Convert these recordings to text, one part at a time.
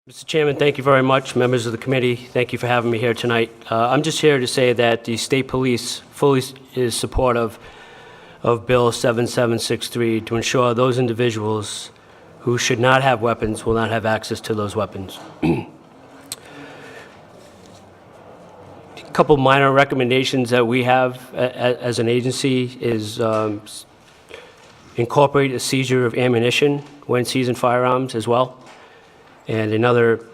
Mr. Chairman, thank you very much. Members of the committee, thank you for having me here tonight. I'm just here to say that the state police fully is supportive of Bill 7763 to ensure those individuals who should not have weapons will not have access to those weapons. A couple minor recommendations that we have as an agency is incorporate a seizure of ammunition when seizing firearms as well. And another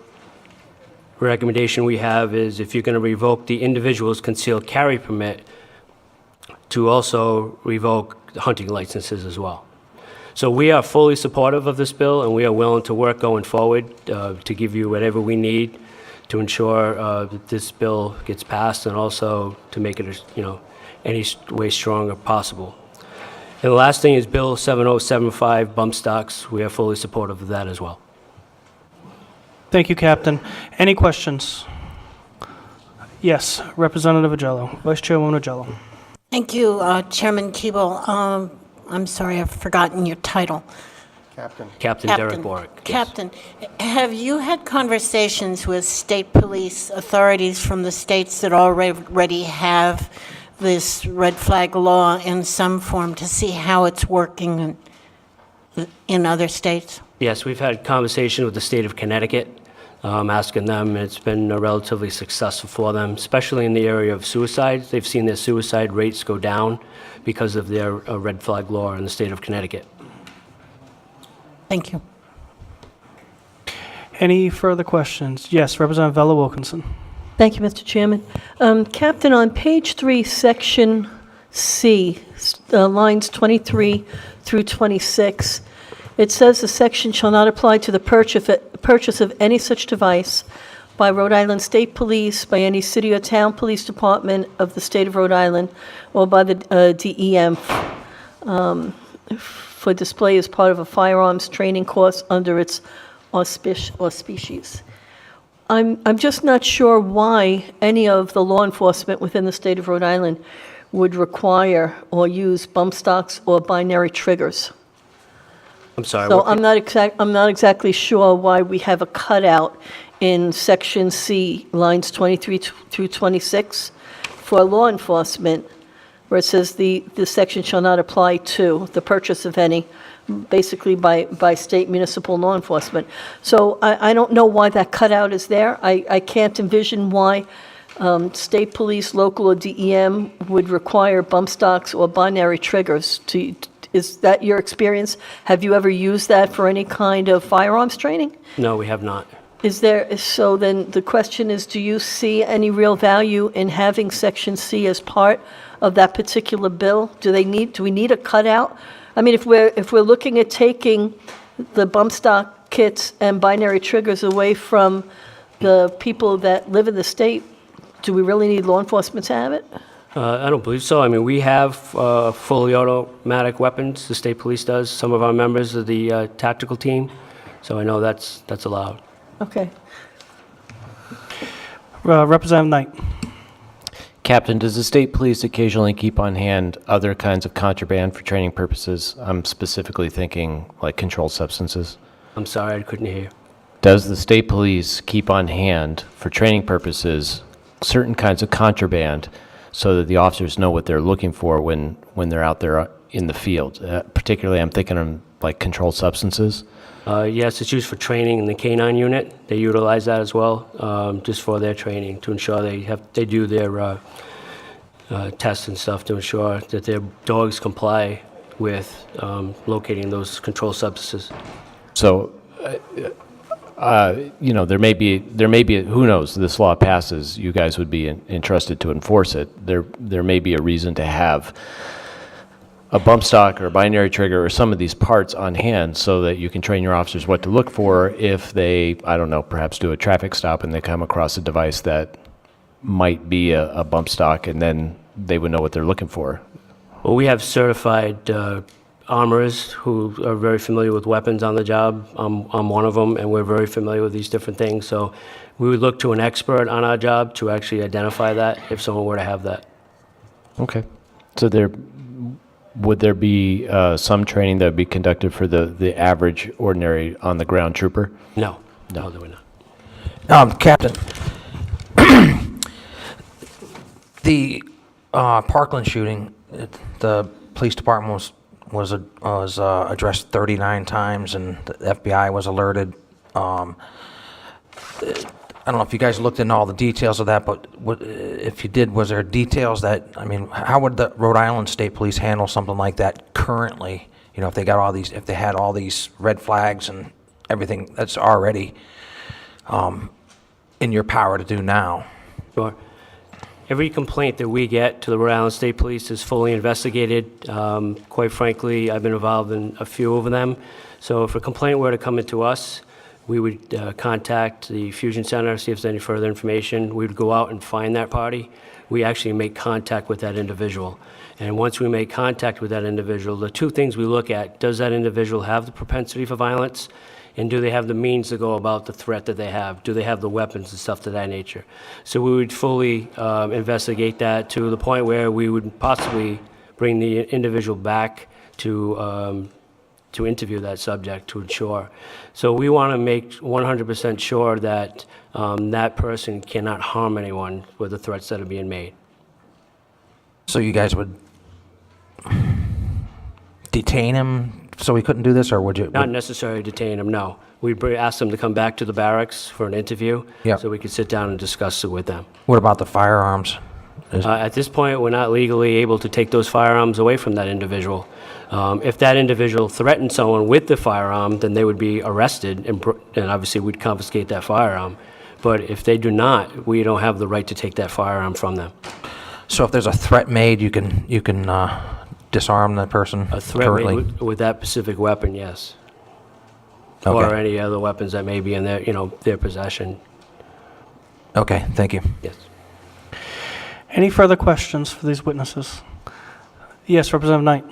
recommendation we have is if you're going to revoke the individual's concealed carry permit, to also revoke hunting licenses as well. So we are fully supportive of this bill, and we are willing to work going forward to give you whatever we need to ensure that this bill gets passed, and also to make it, any way stronger possible. And the last thing is Bill 7075, bump stocks. We are fully supportive of that as well. Thank you, Captain. Any questions? Yes, Representative Jello. Vice Chairwoman Jello. Thank you, Chairman Keeble. I'm sorry, I've forgotten your title. Captain Derek Borick. Yes. Captain, have you had conversations with state police authorities from the states that already have this red flag law in some form to see how it's working in other states? Yes, we've had conversation with the state of Connecticut, asking them, and it's been relatively successful for them, especially in the area of suicides. They've seen their suicide rates go down because of their red flag law in the state of Connecticut. Thank you. Any further questions? Yes, Representative Vella Wilkinson. Thank you, Mr. Chairman. Captain, on page 3, section C, lines 23 through 26, it says the section shall not apply to the purchase of any such device by Rhode Island State Police, by any city or town police department of the state of Rhode Island, or by the DEM for display as part of a firearms training course under its auspices. I'm just not sure why any of the law enforcement within the state of Rhode Island would require or use bump stocks or binary triggers. I'm sorry. So I'm not exactly sure why we have a cutout in section C, lines 23 through 26, for law enforcement, where it says the section shall not apply to the purchase of any, basically by state municipal law enforcement. So I don't know why that cutout is there. I can't envision why state police, local, or DEM would require bump stocks or binary triggers. Is that your experience? Have you ever used that for any kind of firearms training? No, we have not. So then the question is, do you see any real value in having section C as part of that particular bill? Do we need a cutout? I mean, if we're looking at taking the bump stock kits and binary triggers away from the people that live in the state, do we really need law enforcement to have it? I don't believe so. I mean, we have fully automatic weapons. The state police does. Some of our members of the tactical team. So I know that's allowed. Okay. Representative Knight. Captain, does the state police occasionally keep on hand other kinds of contraband for training purposes? I'm specifically thinking like controlled substances. I'm sorry, I couldn't hear you. Does the state police keep on hand for training purposes certain kinds of contraband so that the officers know what they're looking for when they're out there in the field? Particularly, I'm thinking of like controlled substances. Yes, it's used for training in the K-9 unit. They utilize that as well, just for their training, to ensure they do their tests and stuff to ensure that their dogs comply with locating those controlled substances. So, there may be, who knows, this law passes, you guys would be entrusted to enforce it. There may be a reason to have a bump stock or a binary trigger or some of these parts on hand so that you can train your officers what to look for if they, I don't know, perhaps do a traffic stop and they come across a device that might be a bump stock, and then they would know what they're looking for. Well, we have certified armorers who are very familiar with weapons on the job. I'm one of them, and we're very familiar with these different things. So we would look to an expert on our job to actually identify that if someone were to have that. Okay. So would there be some training that would be conducted for the average, ordinary, on-the-ground trooper? No, there would not. Captain, the Parkland shooting, the police department was addressed 39 times, and the FBI was alerted. I don't know if you guys looked into all the details of that, but if you did, was there details that, I mean, how would the Rhode Island State Police handle something like that currently? You know, if they got all these, if they had all these red flags and everything that's already in your power to do now? Sure. Every complaint that we get to the Rhode Island State Police is fully investigated. Quite frankly, I've been involved in a few of them. So if a complaint were to come into us, we would contact the Fusion Center, see if there's any further information. We would go out and find that party. We actually make contact with that individual. And once we make contact with that individual, the two things we look at: does that individual have the propensity for violence? And do they have the means to go about the threat that they have? Do they have the weapons and stuff to that nature? So we would fully investigate that to the point where we would possibly bring the individual back to interview that subject to ensure. So we want to make 100% sure that that person cannot harm anyone with the threats that are being made. So you guys would detain him so he couldn't do this, or would you? Not necessarily detain them, no. We ask them to come back to the barracks for an interview, Yeah. so we could sit down and discuss it with them. What about the firearms? At this point, we're not legally able to take those firearms away from that individual. If that individual threatened someone with the firearm, then they would be arrested, and obviously we'd confiscate that firearm. But if they do not, we don't have the right to take that firearm from them. So if there's a threat made, you can disarm the person A threat currently? made with that specific weapon, yes. Okay. Or any other weapons that may be in their possession, Okay, thank you. yes. Any further questions for these witnesses? Yes, Representative Knight.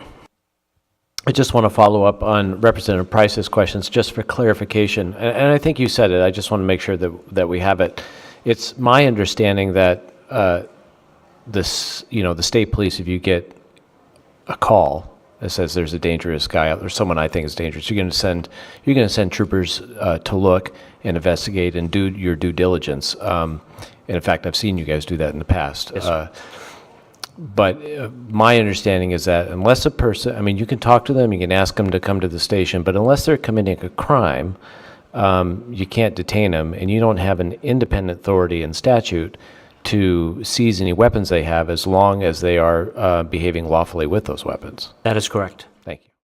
I just want to follow up on Representative Price's questions, just for clarification. And I think you said it. I just want to make sure that we have it. It's my understanding that the state police, if you get a call that says there's a dangerous guy out there, someone I think is dangerous, you're going to send troopers to look and investigate and do your due diligence. And in fact, I've seen you guys do that in the past. Yes, sir. But my understanding is that unless a person, I mean, you can talk to them, you can ask them to come to the station, but unless they're committing a crime, you can't detain them, and you don't have an independent authority in statute to seize any weapons they have as long as they are behaving lawfully with those weapons. That is correct.